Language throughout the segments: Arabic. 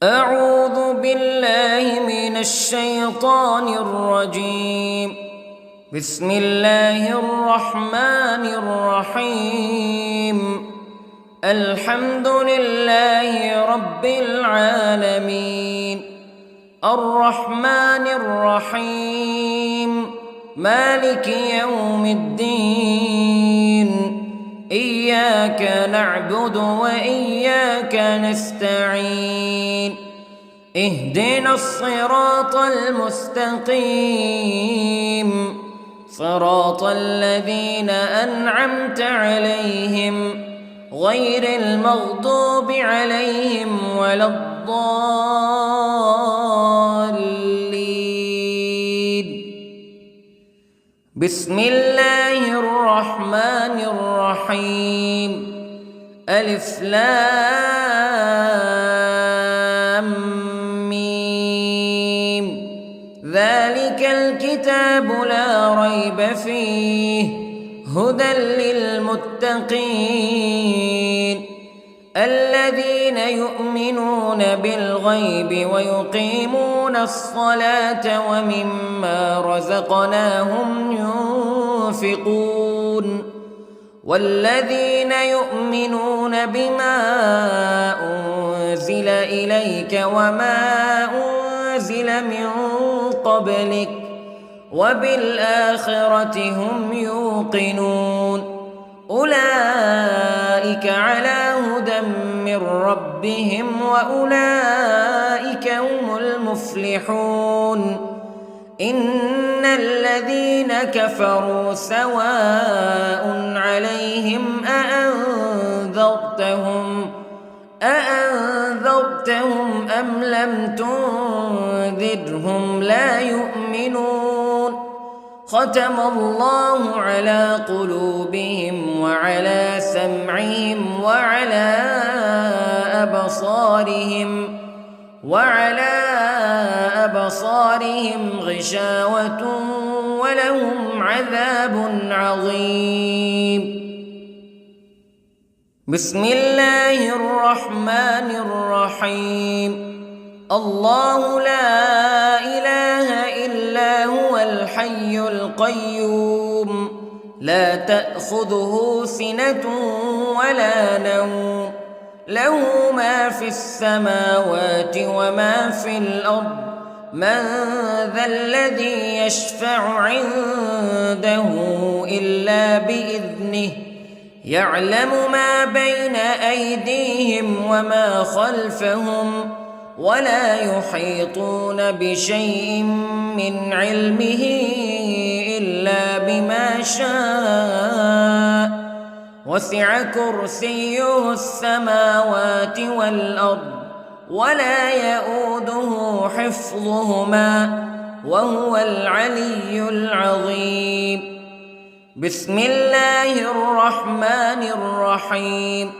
أعوذ بالله من الشيطان الرجيم. بسم الله الرحمن الرحيم. الحمد لله رب العالمين، الرحمن الرحيم، مالك يوم الدين. إياك نعبد وإياك نستعين. اهدنا الصراط المستقيم، صراط الذين أنعمت عليهم غير المغضوب عليهم ولا الضالين. بسم الله الرحمن الرحيم. ألف لام ميم. ذلك الكتاب لا ريب فيه هدى للمتقين الذين يؤمنون بالغيب ويقيمون الصلاة ومما رزقناهم ينفقون والذين يؤمنون بما أنزل إليك وما أنزل من قبلك وبالآخرة هم يوقنون. أولئك على هدى من ربهم وأولئك هم المفلحون. إن الذين كفروا سواء عليهم أأنذرتهم أم لم تنذرهم لا يؤمنون. ختم الله على قلوبهم وعلى سمعهم وعلى أبصارهم غشاوة ولهم عذاب عظيم. بسم الله الرحمن الرحيم. الله لا إله إلا هو الحي القيوم لا تأخذه سنة ولا نوم له ما في السماوات وما في الأرض. من ذا الذي يشفع عنده إلا بإذنه يعلم ما بين أيديهم وما خلفهم ولا يحيطون بشيء من علمه إلا بما شاء. وسع كرسيه السماوات والأرض ولا يؤوده حفظهما وهو العلي العظيم. بسم الله الرحمن الرحيم.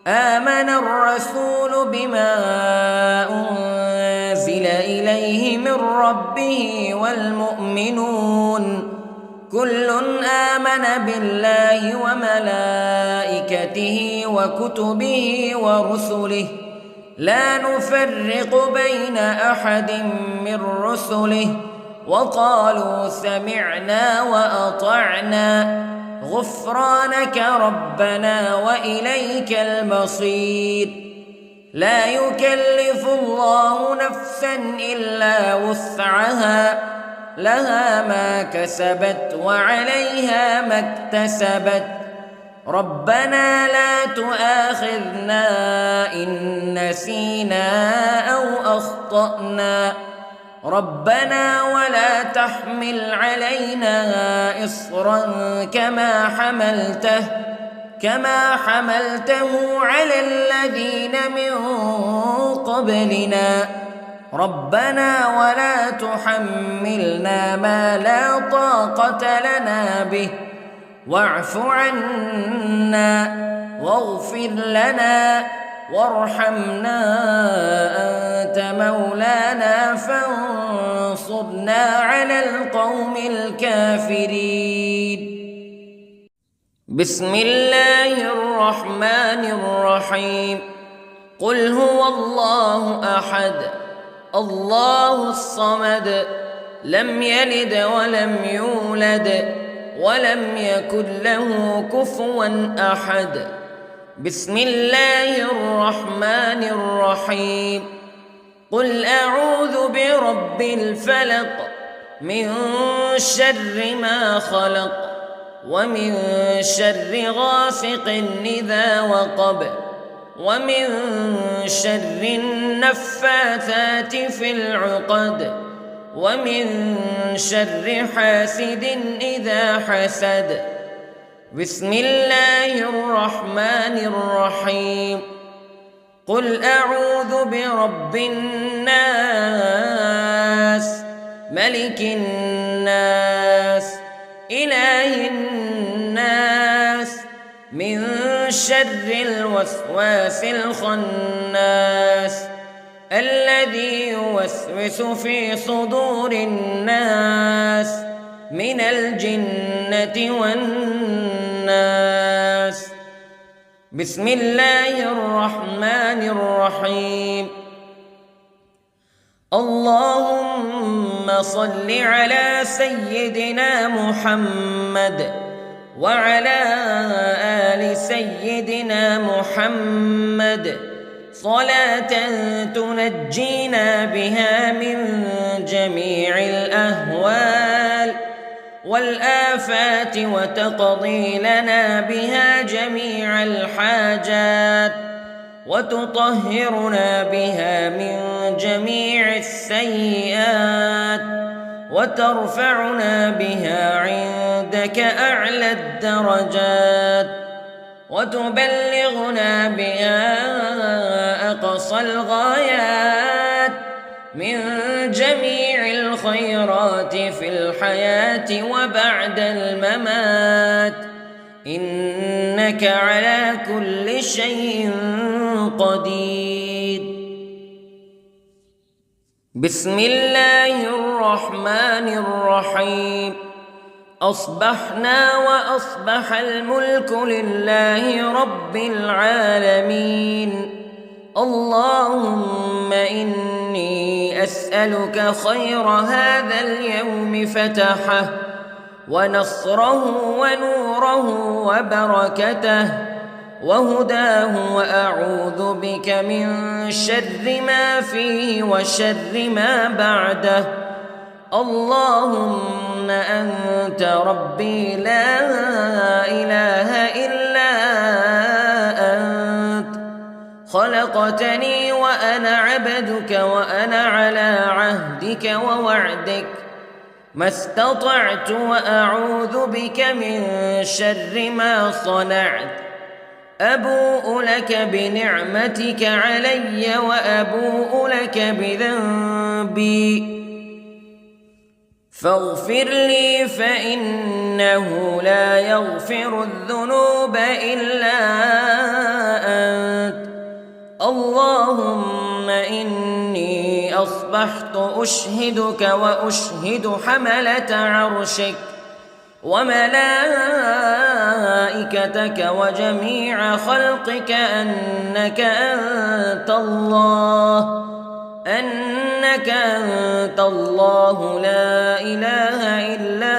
آمن الرسول بما أنزل إليه من ربه والمؤمنون كل آمن بالله وملائكته وكتبه ورسله لا نفرق بين أحد من رسله وقالوا سمعنا وأطعنا غفرانك ربنا وإليك المصير. لا يكلف الله نفسا إلا وسعها لها ما كسبت وعليها ما اكتسبت. ربنا لا تؤاخذنا إن نسينا أو أخطأنا ربنا ولا تحمل علينا إصرا كما حملته على الذين من قبلنا ربنا ولا تحملنا ما لا طاقة لنا به واعف عنا واغفر لنا وارحمنا أنت مولانا فانصرنا على القوم الكافرين. بسم الله الرحمن الرحيم. قل هو الله أحد الله الصمد لم يلد ولم يولد ولم يكن له كفوا أحد. بسم الله الرحمن الرحيم. قل أعوذ برب الفلق من شر ما خلق ومن شر غاسق إذا وقب ومن شر النفاثات في العقد ومن شر حاسد إذا حسد. بسم الله الرحمن الرحيم. قل أعوذ برب الناس ملك الناس إله الناس من شر الوسواس الخناس الذي يوسوس في صدور الناس من الجنة والناس. بسم الله الرحمن الرحيم. اللهم صل على سيدنا محمد وعلى آل سيدنا محمد صلاة تنجينا بها من جميع الأهوال والآفات وتقضي لنا بها جميع الحاجات وتطهرنا بها من جميع السيئات وترفعنا بها عندك أعلى الدرجات وتبلغنا بها أقصى الغايات من جميع الخيرات في الحياة وبعد الممات إنك على كل شيء قدير. بسم الله الرحمن الرحيم. أصبحنا وأصبح الملك لله رب العالمين. اللهم إني أسألك خير هذا اليوم فتحه ونصره ونوره وبركته وهداه وأعوذ بك من شر ما فيه وشر ما بعده. اللهم أنت ربي لا إله إلا أنت خلقتني وأنا عبدك وأنا على عهدك ووعدك ما استطعت وأعوذ بك من شر ما صنعت. أبوء لك بنعمتك علي وأبوء لك بذنبي فاغفر لي فإنه لا يغفر الذنوب إلا أنت. اللهم إني أصبحت أشهدك وأشهد حملة عرشك وملائكتك وجميع خلقك أنك أنت الله لا إله إلا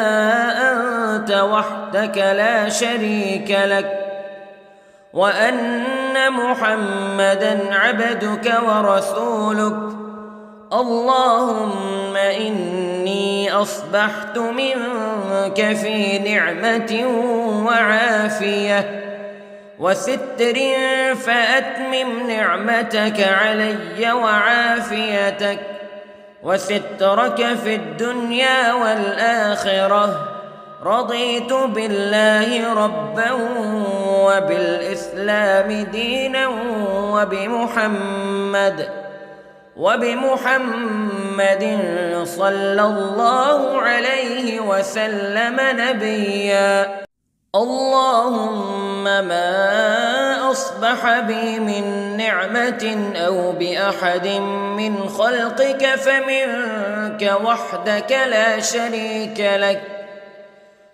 أنت وحدك لا شريك لك وأن محمدًا عبدك ورسولك. اللهم إني أصبحت منك في نعمة وعافية وستر فأتمم نعمتك علي وعافيتك وسترك في الدنيا والآخرة. رضيت بالله ربا وبالإسلام دينا وبمحمد صلى الله عليه وسلم نبيا. اللهم ما أصبح بي من نعمة أو بأحد من خلقك فمنك وحدك لا شريك لك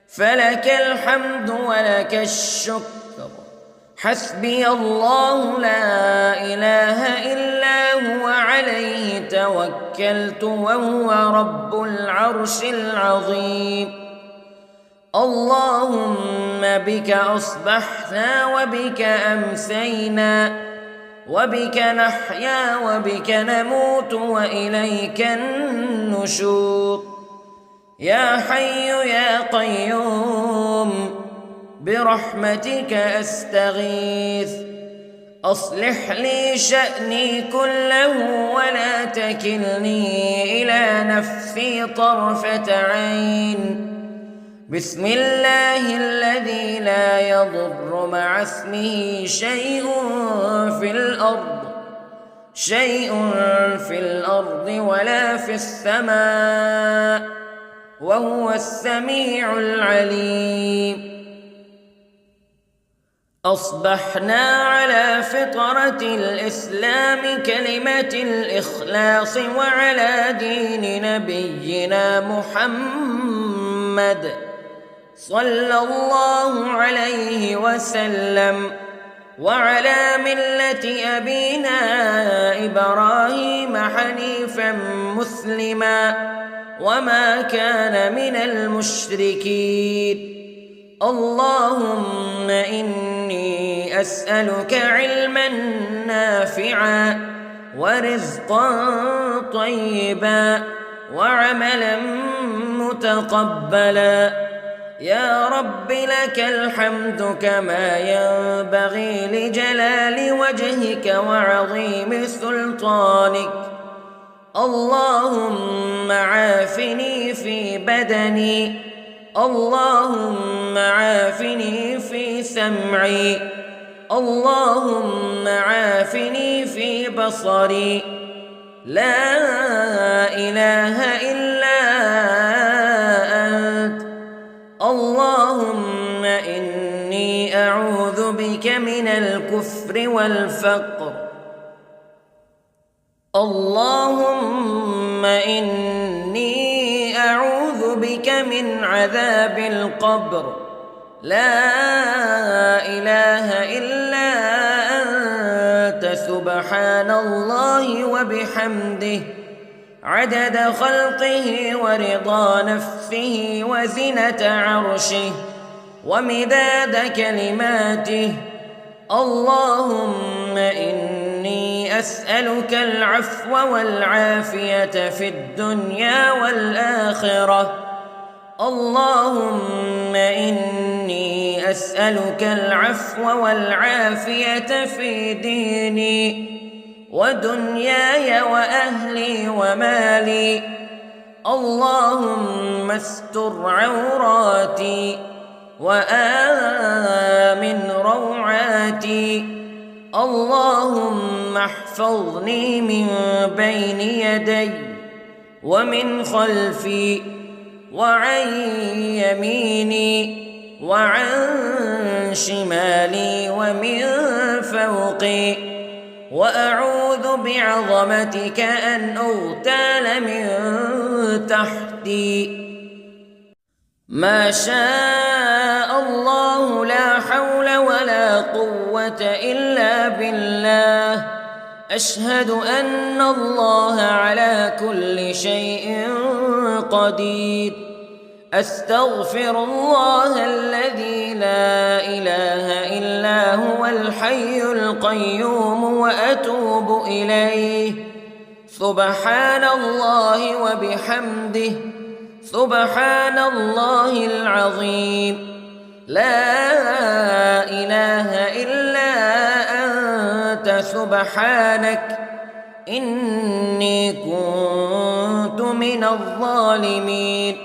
فلك الحمد ولك الشكر حسبي الله لا إله إلا هو عليه توكلت وهو رب العرش العظيم. اللهم بك أصبحنا وبك أمسينا وبك نحيا وبك نموت وإليك النشور. يا حي يا قيوم برحمتك أستغيث، أصلح لي شأني كله ولا تكلني إلى نفسي طرفة عين. بسم الله الذي لا يضر مع اسمه شيء في الأرض ولا في السماء وهو السميع العليم. أصبحنا على فطرة الإسلام كلمة الإخلاص وعلى دين نبينا محمد صلى الله عليه وسلم وعلى ملة أبينا إبراهيم حنيفا مسلما وما كان من المشركين. اللهم إني أسألك علما نافعا ورزقا طيبا وعملا متقبلا. يا رب لك الحمد كما ينبغي لجلال وجهك وعظيم سلطانك. اللهم عافني في بدني، اللهم عافني في سمعي، اللهم عافني في بصري. لا إله إلا أنت. اللهم إني أعوذ بك من الكفر والفقر. اللهم إني أعوذ بك من عذاب القبر. لا إله إلا أنت سبحان الله وبحمده عدد خلقه ورضا نفسه وزنة عرشه ومداد كلماته. اللهم إني أسألك العفو والعافية في الدنيا والآخرة. اللهم إني أسألك العفو والعافية في ديني ودنياي وأهلي ومالي. اللهم استر عوراتي وآمن روعاتي. اللهم احفظني من بين يدي ومن خلفي وعن يميني وعن شمالي ومن فوقي، وأعوذ بعظمتك أن أغتال من تحتي. ما شاء الله لا حول ولا قوة إلا بالله. أشهد أن الله على كل شيء قدير. أستغفر الله الذي لا إله إلا هو الحي القيوم وأتوب إليه. سبحان الله وبحمده سبحان الله العظيم. لا إله إلا أنت سبحانك إني كنت من الظالمين.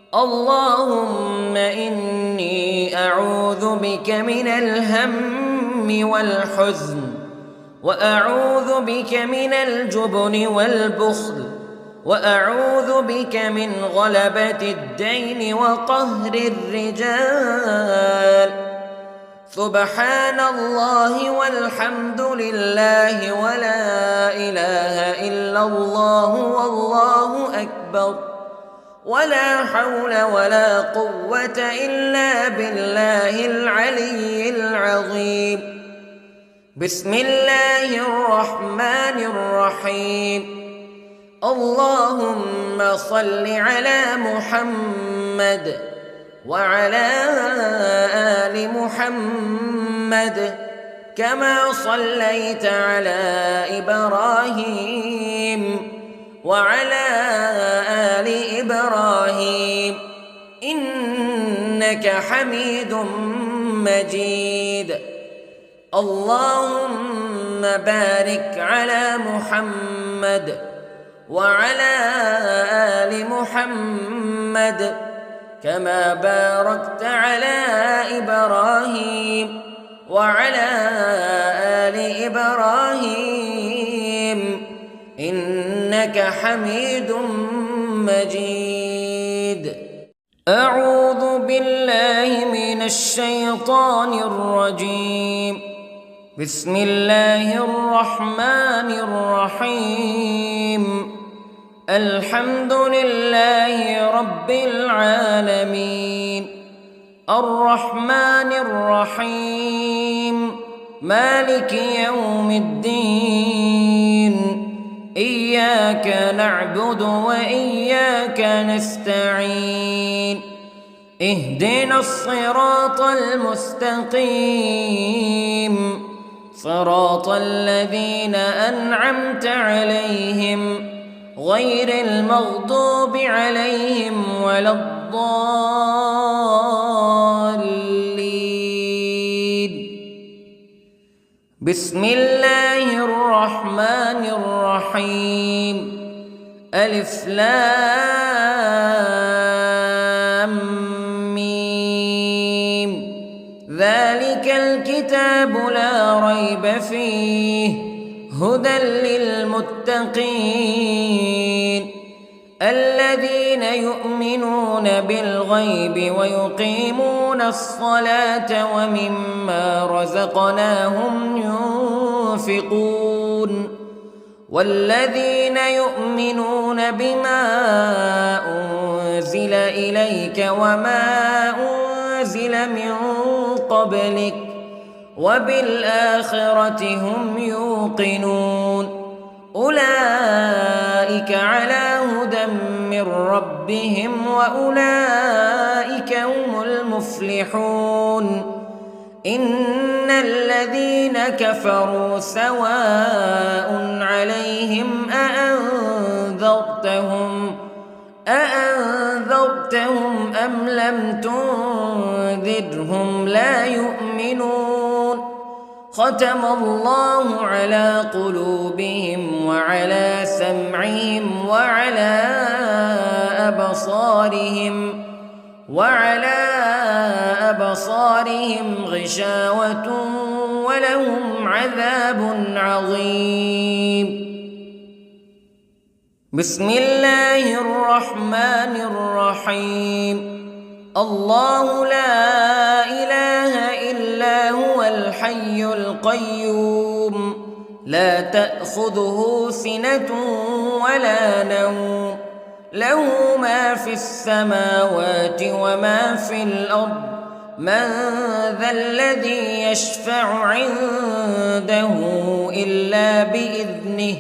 اللهم إني أعوذ بك من الهم والحزن، وأعوذ بك من الجبن والبخل، وأعوذ بك من غلبة الدين وقهر الرجال. سبحان الله والحمد لله ولا إله إلا الله والله أكبر. ولا حول ولا قوة إلا بالله العلي العظيم. بسم الله الرحمن الرحيم. اللهم صل على محمد وعلى آل محمد كما صليت على إبراهيم وعلى آل إبراهيم إنك حميد مجيد. اللهم بارك على محمد وعلى آل محمد كما باركت على إبراهيم وعلى آل إبراهيم إنك حميد مجيد. أعوذ بالله من الشيطان الرجيم. بسم الله الرحمن الرحيم. الحمد لله رب العالمين الرحمن الرحيم مالك يوم الدين إياك نعبد وإياك نستعين اهدنا الصراط المستقيم صراط الذين أنعمت عليهم غير المغضوب عليهم ولا الضالين. بسم الله الرحمن الرحيم. ألف لام ميم. ذلك الكتاب لا ريب فيه هدى للمتقين الذين يؤمنون بالغيب ويقيمون الصلاة ومما رزقناهم ينفقون والذين يؤمنون بما أنزل إليك وما أنزل من قبلك وبالآخرة هم يوقنون أولئك على هدى من ربهم وأولئك هم المفلحون. إن الذين كفروا سواء عليهم أأنذرتهم أم لم تنذرهم لا يؤمنون. ختم الله على قلوبهم وعلى سمعهم وعلى أبصارهم غشاوة ولهم عذاب عظيم. بسم الله الرحمن الرحيم. الله لا إله إلا هو الحي القيوم لا تأخذه سنة ولا نوم له ما في السماوات وما في الأرض من ذا الذي يشفع عنده إلا بإذنه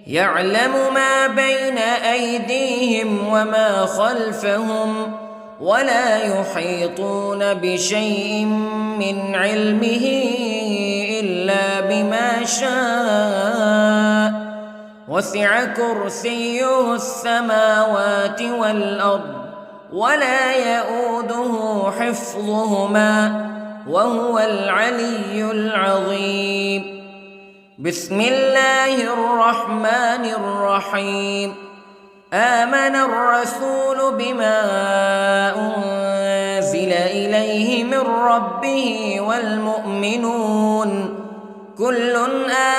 يعلم ما بين أيديهم وما خلفهم ولا يحيطون بشيء من علمه إلا بما شاء وسع كرسيه السماوات والأرض ولا يؤوده حفظهما وهو العلي العظيم. بسم الله الرحمن الرحيم. آمن الرسول بما أنزل إليه من ربه والمؤمنون كل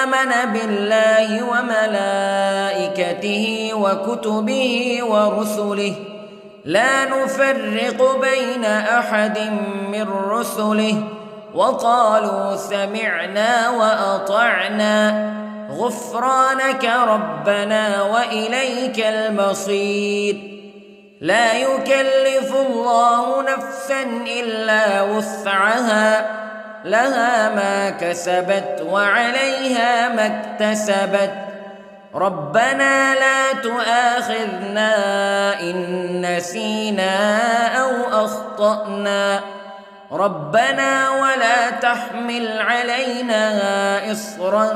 آمن بالله وملائكته وكتبه ورسله لا نفرق بين أحد من رسله وقالوا سمعنا وأطعنا غفرانك ربنا وإليك المصير. لا يكلف الله نفسا إلا وسعها لها ما كسبت وعليها ما اكتسبت ربنا لا تؤاخذنا إن نسينا أو أخطأنا ربنا ولا تحمل علينا إصرا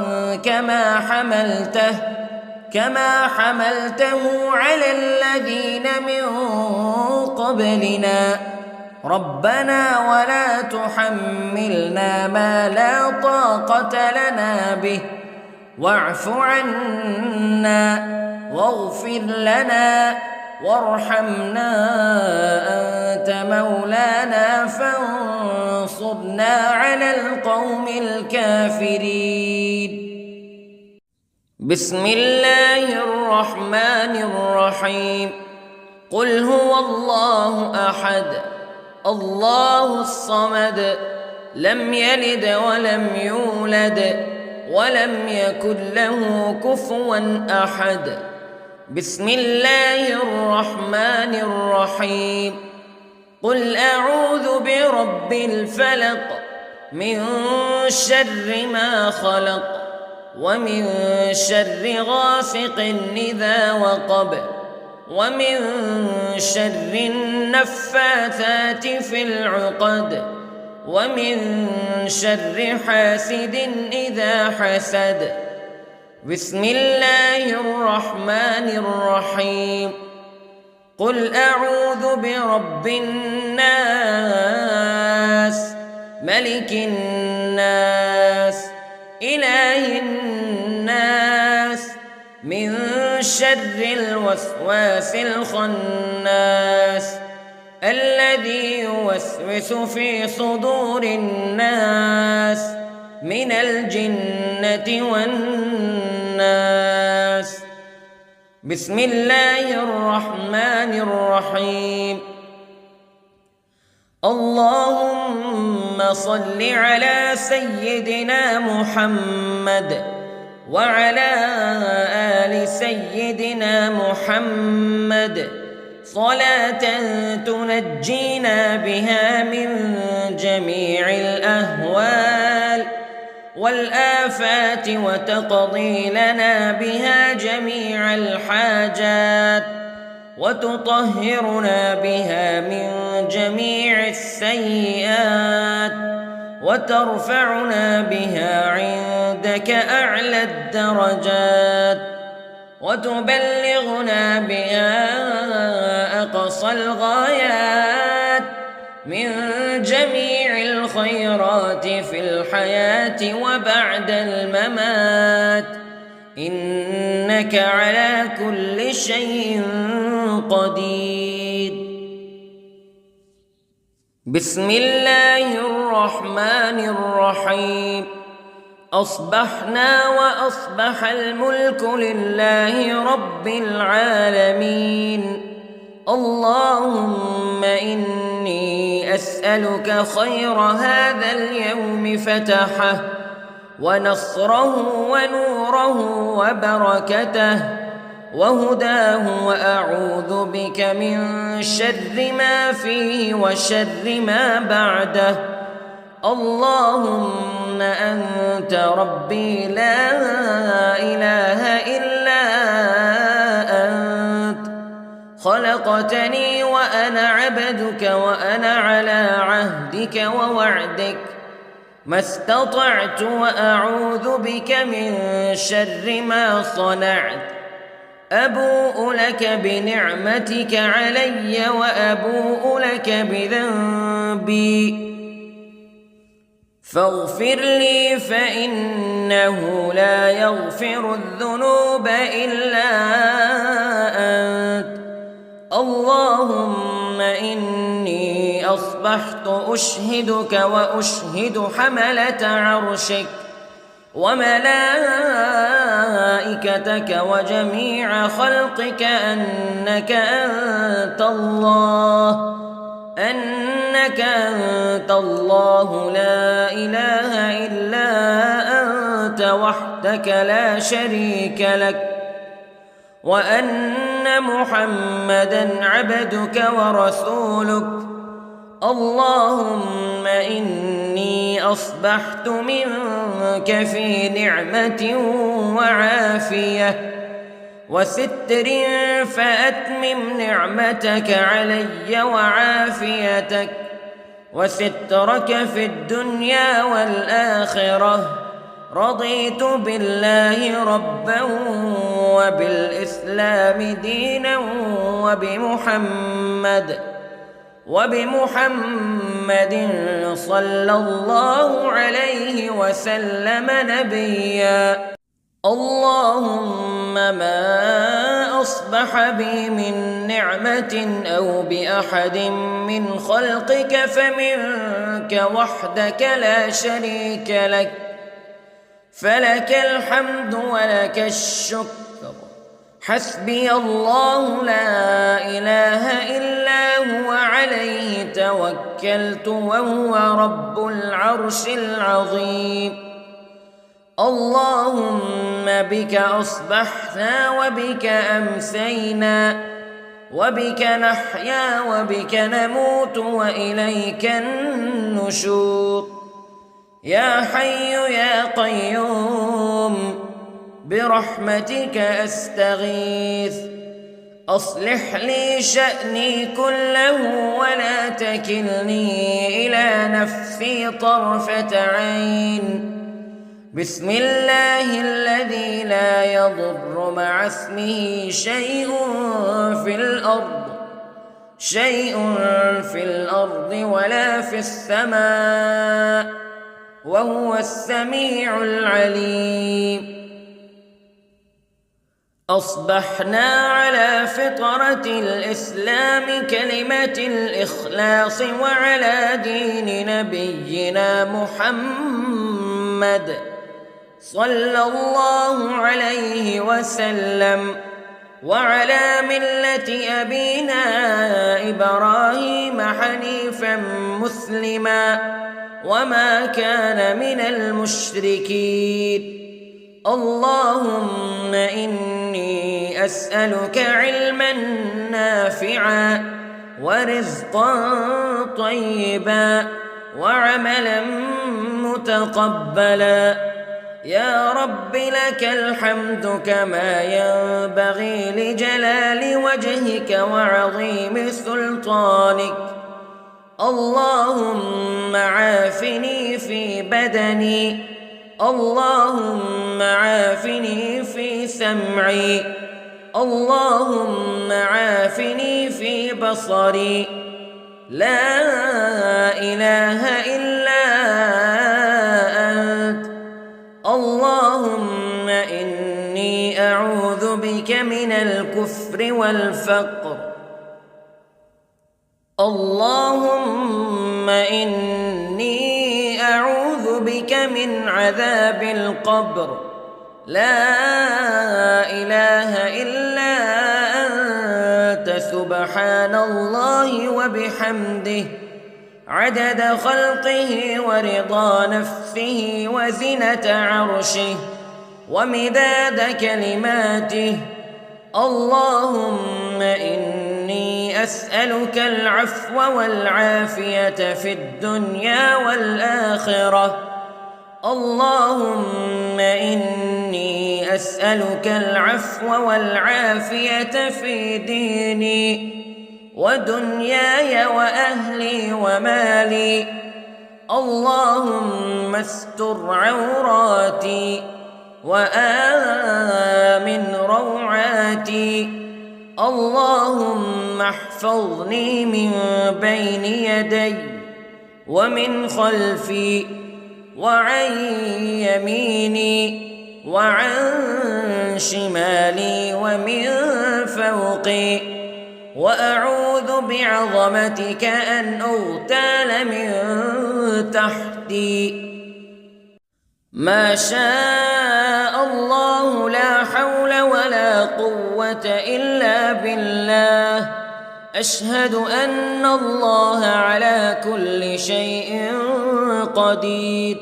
كما حملته على الذين من قبلنا ربنا ولا تحملنا ما لا طاقة لنا به واعف عنا واغفر لنا وارحمنا أنت مولانا فانصرنا على القوم الكافرين. بسم الله الرحمن الرحيم. قل هو الله أحد الله الصمد لم يلد ولم يولد ولم يكن له كفوا أحد. بسم الله الرحمن الرحيم. قل أعوذ برب الفلق من شر ما خلق ومن شر غاسق إذا وقب ومن شر النفاثات في العقد ومن شر حاسد إذا حسد. بسم الله الرحمن الرحيم. قل أعوذ برب الناس ملك الناس إله الناس من شر الوسواس الخناس الذي يوسوس في صدور الناس من الجنة والناس. بسم الله الرحمن الرحيم. اللهم صل على سيدنا محمد وعلى آل سيدنا محمد صلاة تنجينا بها من جميع الأهوال والآفات وتقضي لنا بها جميع الحاجات وتطهرنا بها من جميع السيئات وترفعنا بها عندك أعلى الدرجات وتبلغنا بها أقصى الغايات من جميع الخيرات في الحياة وبعد الممات إنك على كل شيء قدير. بسم الله الرحمن الرحيم. أصبحنا وأصبح الملك لله رب العالمين. اللهم إني أسألك خير هذا اليوم فتحه ونصره ونوره وبركته وهداه وأعوذ بك من شر ما فيه وشر ما بعده. اللهم أنت ربي لا إله إلا أنت خلقتني وأنا عبدك وأنا على عهدك ووعدك ما استطعت وأعوذ بك من شر ما صنعت. أبوء لك بنعمتك علي وأبوء لك بذنبي فاغفر لي فإنه لا يغفر الذنوب إلا أنت. اللهم إني أصبحت أشهدك وأشهد حملة عرشك وملائكتك وجميع خلقك أنك أنت الله لا إله إلا أنت وحدك لا شريك لك وأن محمدًا عبدك ورسولك. اللهم إني أصبحت منك في نعمة وعافية وستر، فأتمم نعمتك علي وعافيتك وسترك في الدنيا والآخرة. رضيت بالله ربا وبالإسلام دينا وبمحمد صلى الله عليه وسلم نبيا. اللهم ما أصبح بي من نعمة أو بأحد من خلقك فمنك وحدك لا شريك لك، فلك الحمد ولك الشكر. حسبي الله لا إله إلا هو عليه توكلت وهو رب العرش العظيم. اللهم بك أصبحنا وبك أمسينا وبك نحيا وبك نموت وإليك النشور. يا حي يا قيوم برحمتك أستغيث، أصلح لي شأني كله ولا تكلني إلى نفسي طرفة عين. بسم الله الذي لا يضر مع اسمه شيء في الأرض ولا في السماء، وهو السميع العليم. أصبحنا على فطرة الإسلام كلمة الإخلاص وعلى دين نبينا محمد صلى الله عليه وسلم، وعلى ملة أبينا إبراهيم حنيفا مسلما وما كان من المشركين. اللهم إني أسألك علما نافعا ورزقا طيبا وعملا متقبلا. يا رب لك الحمد كما ينبغي لجلال وجهك وعظيم سلطانك. اللهم عافني في بدني، اللهم عافني في سمعي، اللهم عافني في بصري. لا إله إلا أنت. اللهم إني أعوذ بك من الكفر والفقر. اللهم إني أعوذ بك من عذاب القبر. لا إله إلا أنت سبحان الله وبحمده عدد خلقه ورضا نفسه وزنة عرشه ومداد كلماته. اللهم إني أسألك العفو والعافية في الدنيا والآخرة. اللهم إني أسألك العفو والعافية في ديني ودنياي وأهلي ومالي. اللهم استر عوراتي وآمن روعاتي. اللهم احفظني من بين يدي ومن خلفي وعن يميني وعن شمالي ومن فوقي، وأعوذ بعظمتك أن أغتال من تحتي. ما شاء الله لا حول ولا قوة إلا بالله. أشهد أن الله على كل شيء قدير.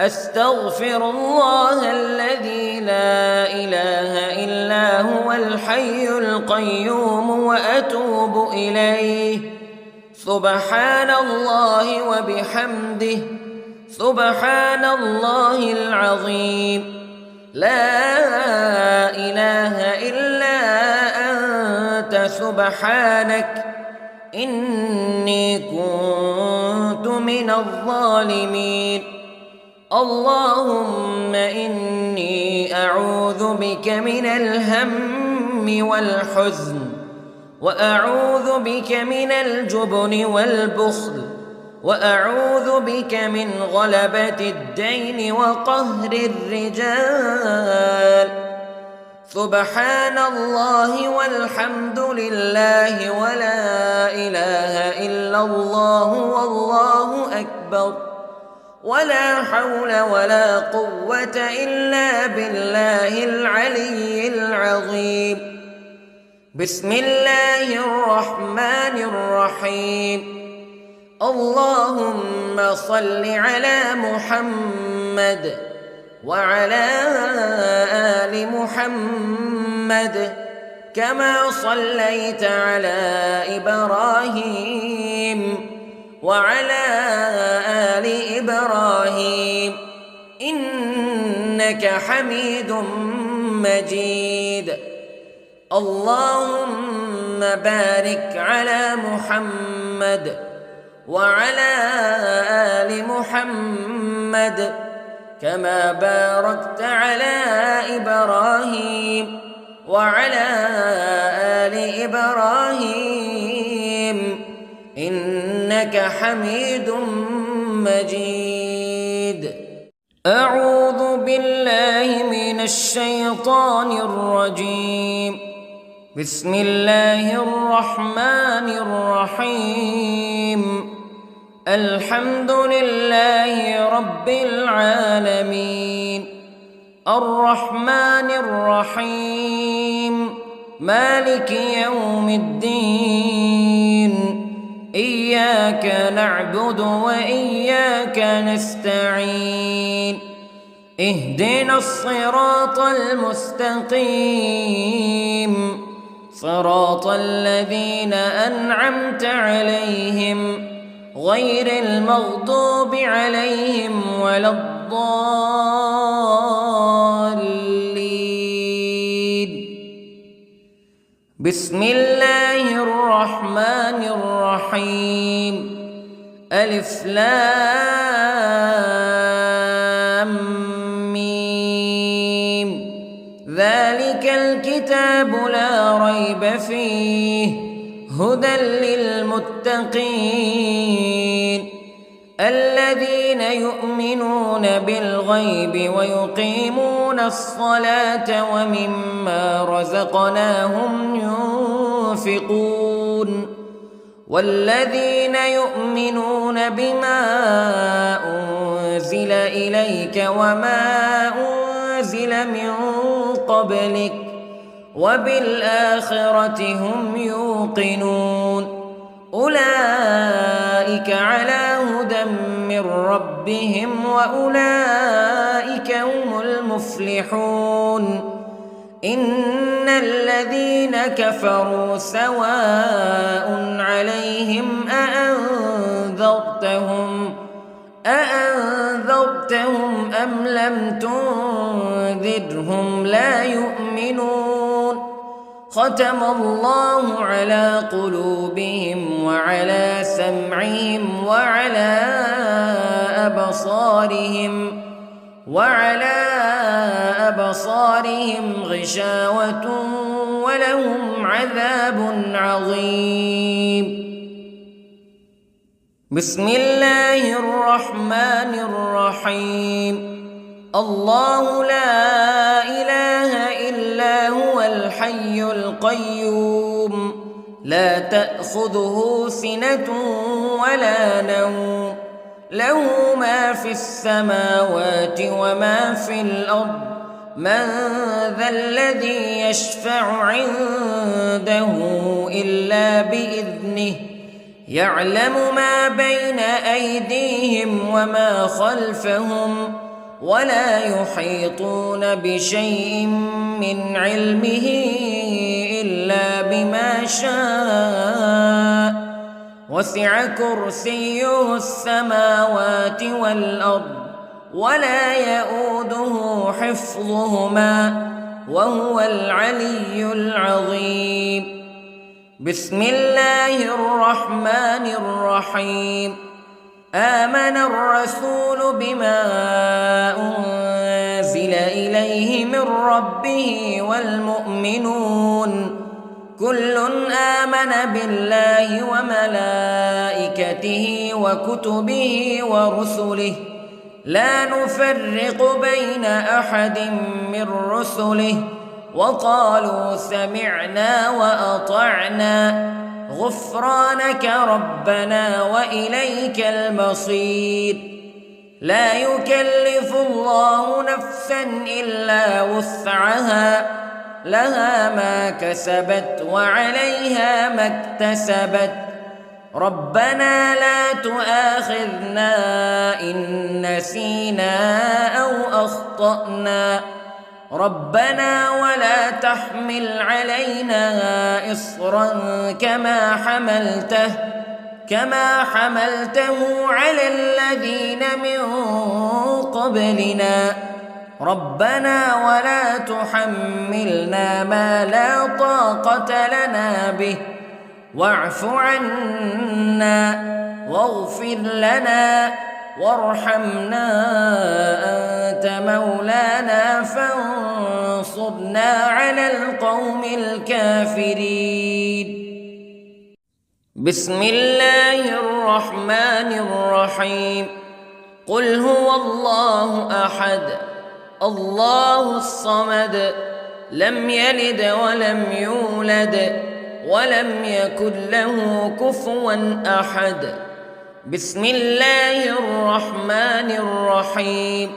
أستغفر الله الذي لا إله إلا هو الحي القيوم وأتوب إليه. سبحان الله وبحمده، سبحان الله العظيم. لا إله إلا أنت سبحانك إني كنت من الظالمين. اللهم إني أعوذ بك من الهم والحزن، وأعوذ بك من الجبن والبخل، وأعوذ بك من غلبة الدين وقهر الرجال. سبحان الله والحمد لله ولا إله إلا الله والله أكبر، ولا حول ولا قوة إلا بالله العلي العظيم. بسم الله الرحمن الرحيم. اللهم صل على محمد وعلى آل محمد كما صليت على إبراهيم وعلى آل إبراهيم إنك حميد مجيد. اللهم بارك على محمد وعلى آل محمد كما باركت على إبراهيم وعلى آل إبراهيم إنك حميد مجيد. أعوذ بالله من الشيطان الرجيم. بسم الله الرحمن الرحيم. الحمد لله رب العالمين، الرحمن الرحيم، مالك يوم الدين. إياك نعبد وإياك نستعين. اهدنا الصراط المستقيم، صراط الذين أنعمت عليهم غير المغضوب عليهم ولا الضالين. بسم الله الرحمن الرحيم. ألف لام ميم. ذلك الكتاب لا ريب فيه هدى للمتقين الذين يؤمنون بالغيب ويقيمون الصلاة ومما رزقناهم ينفقون والذين يؤمنون بما أنزل إليك وما أنزل من قبلك وبالآخرة هم يوقنون أولئك على هدى من ربهم وأولئك هم المفلحون. إن الذين كفروا سواء عليهم أأنذرتهم أم لم تنذرهم لا يؤمنون. ختم الله على قلوبهم وعلى سمعهم وعلى أبصارهم غشاوة ولهم عذاب عظيم. بسم الله الرحمن الرحيم. الله لا إله إلا هو الحي القيوم لا تأخذه سنة ولا نوم له ما في السماوات وما في الأرض من ذا الذي يشفع عنده إلا بإذنه يعلم ما بين أيديهم وما خلفهم ولا يحيطون بشيء من علمه إلا بما شاء وسع كرسيه السماوات والأرض ولا يئوده حفظهما وهو العلي العظيم. بسم الله الرحمن الرحيم. آمن الرسول بما أنزل إليه من ربه والمؤمنون كل آمن بالله وملائكته وكتبه ورسله لا نفرق بين أحد من رسله وقالوا سمعنا وأطعنا غفرانك ربنا وإليك المصير. لا يكلف الله نفسا إلا وسعها لها ما كسبت وعليها ما اكتسبت ربنا لا تؤاخذنا إن نسينا أو أخطأنا ربنا ولا تحمل علينا إصرا كما حملته على الذين من قبلنا ربنا ولا تحملنا ما لا طاقة لنا به واعف عنا واغفر لنا وارحمنا أنت مولانا فانصرنا على القوم الكافرين. بسم الله الرحمن الرحيم. قل هو الله أحد الله الصمد لم يلد ولم يولد ولم يكن له كفوا أحد. بسم الله الرحمن الرحيم.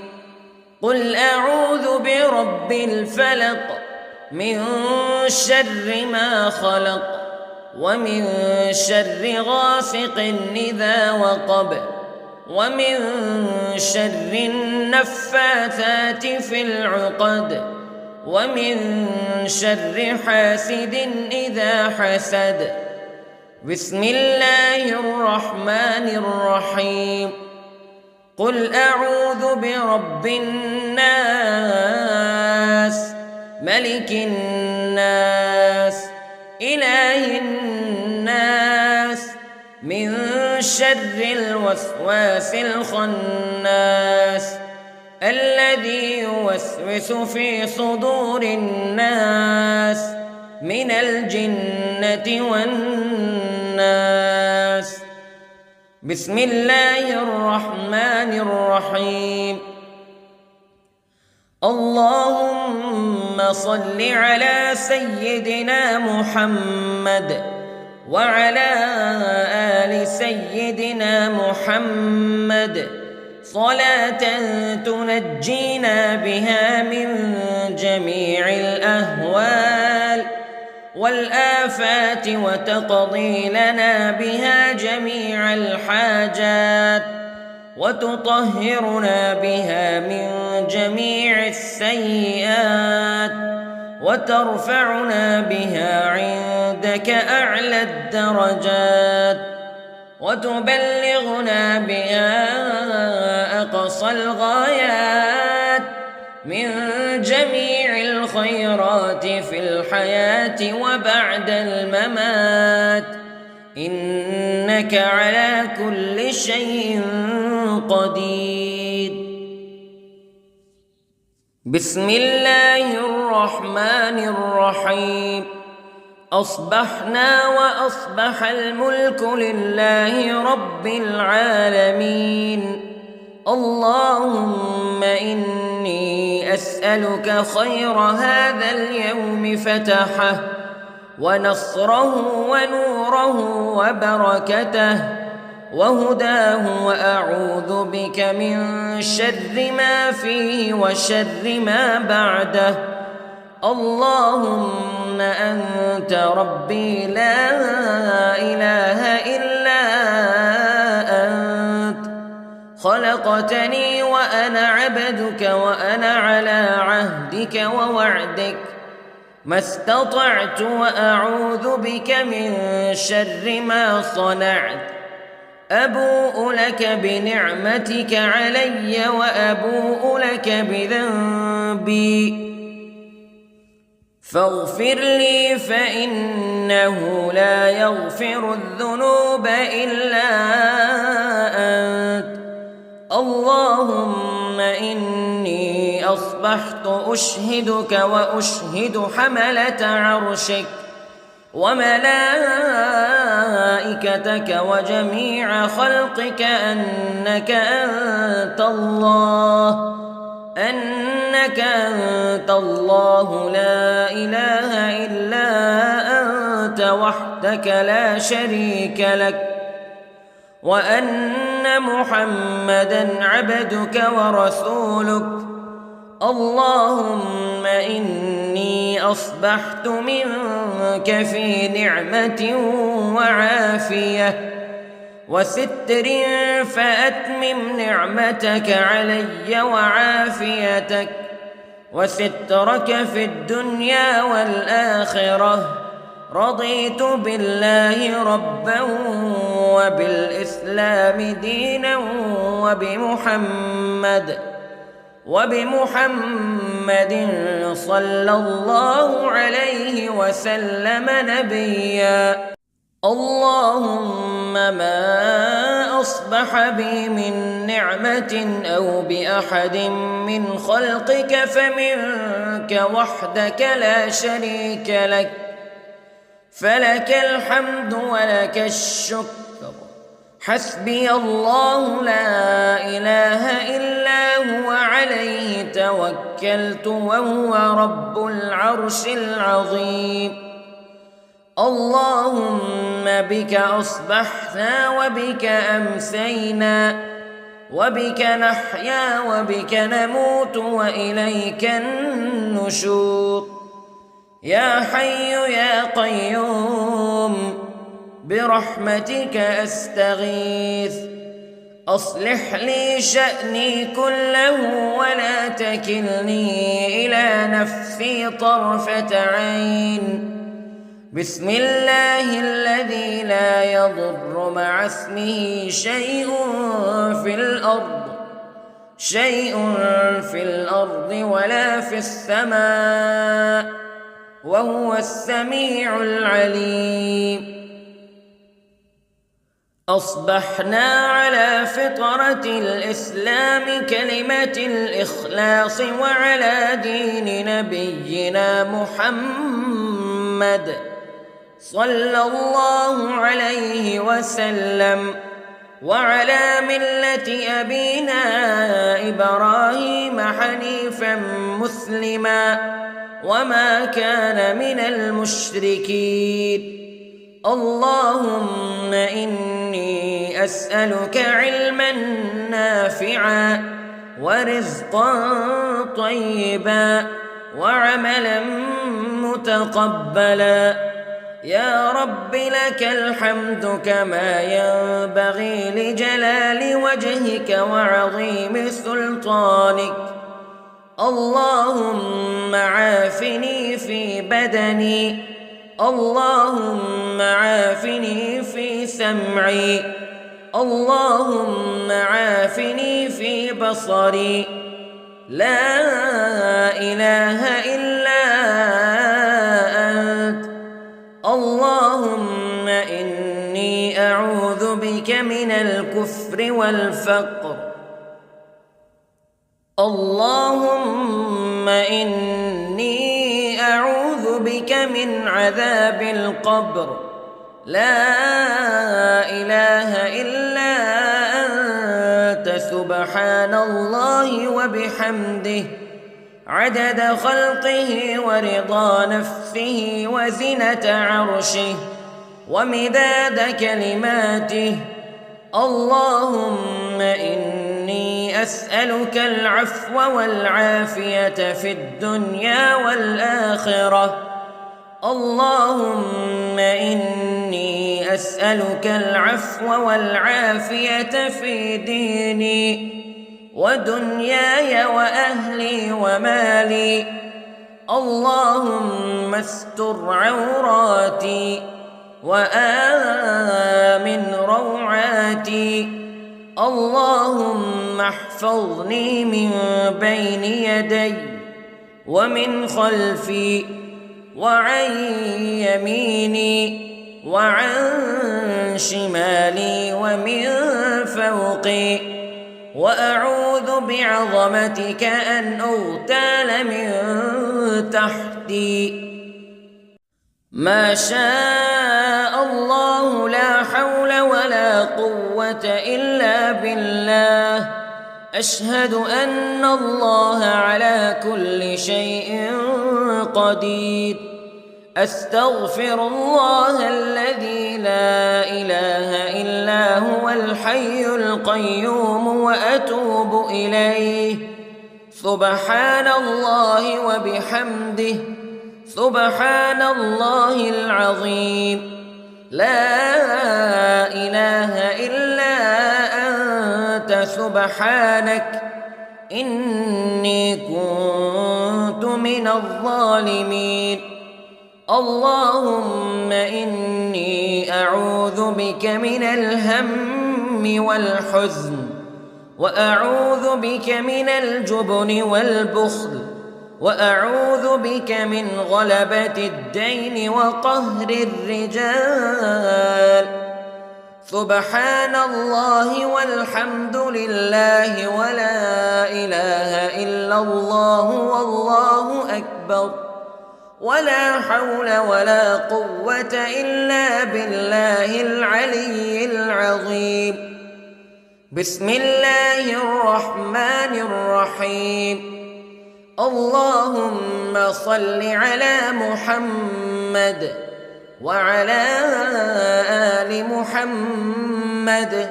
قل أعوذ برب الفلق من شر ما خلق ومن شر غاسق إذا وقب ومن شر النفاثات في العقد ومن شر حاسد إذا حسد. بسم الله الرحمن الرحيم. قل أعوذ برب الناس ملك الناس إله الناس من شر الوسواس الخناس الذي يوسوس في صدور الناس من الجنة والناس. بسم الله الرحمن الرحيم. اللهم صل على سيدنا محمد وعلى آل سيدنا محمد صلاة تنجينا بها من جميع الأهوال والآفات وتقضي لنا بها جميع الحاجات وتطهرنا بها من جميع السيئات وترفعنا بها عندك أعلى الدرجات وتبلغنا بها أقصى الغايات من جميع الخيرات في الحياة وبعد الممات إنك على كل شيء قدير. بسم الله الرحمن الرحيم. أصبحنا وأصبح الملك لله رب العالمين. اللهم إني أسألك خير هذا اليوم فتحه ونصره ونوره وبركته وهداه وأعوذ بك من شر ما فيه وشر ما بعده. اللهم أنت ربي لا إله إلا أنت خلقتني وأنا عبدك وأنا على عهدك ووعدك ما استطعت وأعوذ بك من شر ما صنعت أبوء لك بنعمتك علي وأبوء لك بذنبي فاغفر لي فإنه لا يغفر الذنوب إلا أنت اللهم إني أصبحت أشهدك وأشهد حملة عرشك وملائكتك وجميع خلقك أنك أنت الله لا إله إلا أنت وحدك لا شريك لك وأن محمدًا عبدك ورسولك اللهم إني أصبحت منك في نعمة وعافية وستر فأتمم نعمتك علي وعافيتك وسترك في الدنيا والآخرة رضيت بالله ربا وبالإسلام دينا وبمحمد صلى الله عليه وسلم نبيا اللهم ما أصبح بي من نعمة أو بأحد من خلقك فمنك وحدك لا شريك لك فلك الحمد ولك الشكر حسبي الله لا إله إلا هو عليه توكلت وهو رب العرش العظيم اللهم بك أصبحنا وبك أمسينا وبك نحيا وبك نموت وإليك النشور يا حي يا قيوم برحمتك أستغيث أصلح لي شأني كله ولا تكلني إلى نفسي طرفة عين بسم الله الذي لا يضر مع اسمه شيء في الأرض ولا في السماء وهو السميع العليم أصبحنا على فطرة الإسلام كلمة الإخلاص وعلى دين نبينا محمد صلى الله عليه وسلم وعلى ملة أبينا إبراهيم حنيفا مسلما وما كان من المشركين اللهم إني أسألك علما نافعا ورزقا طيبا وعملا متقبلا يا رب لك الحمد كما ينبغي لجلال وجهك وعظيم سلطانك اللهم عافني في بدني اللهم عافني في سمعي اللهم عافني في بصري لا إله إلا أنت اللهم إني أعوذ بك من الكفر والفقر اللهم إني أعوذ بك من عذاب القبر لا إله إلا أنت سبحان الله وبحمده عدد خلقه ورضا نفسه وزنة عرشه ومداد كلماته اللهم إني أسألك العفو والعافية في الدنيا والآخرة اللهم إني إني أسألك العفو والعافية في ديني ودنياي وأهلي ومالي. اللهم استر عوراتي وآمن روعاتي. اللهم احفظني من بين يدي ومن خلفي وعن يميني وعن شمالي ومن فوقي. وأعوذ بعظمتك أن أغتال من تحتي. ما شاء الله لا حول ولا قوة إلا بالله. أشهد أن الله على كل شيء قدير. أستغفر الله الذي لا إله إلا هو الحي القيوم وأتوب إليه. سبحان الله وبحمده سبحان الله العظيم. لا إله إلا أنت سبحانك إني كنت من الظالمين. اللهم إني أعوذ بك من الهم والحزن وأعوذ بك من الجبن والبخل وأعوذ بك من غلبة الدين وقهر الرجال. سبحان الله والحمد لله ولا إله إلا الله والله أكبر ولا حول ولا قوة إلا بالله العلي العظيم. بسم الله الرحمن الرحيم. اللهم صل على محمد وعلى آل محمد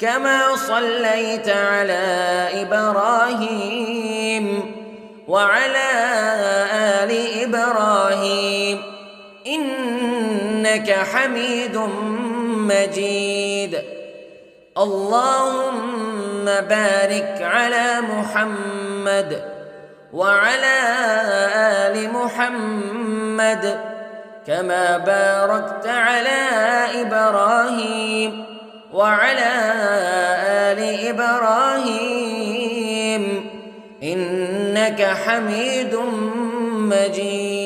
كما صليت على إبراهيم وعلى آل إبراهيم إنك حميد مجيد. اللهم بارك على محمد وعلى آل محمد كما باركت على إبراهيم وعلى آل إبراهيم إنك حميد مجيد.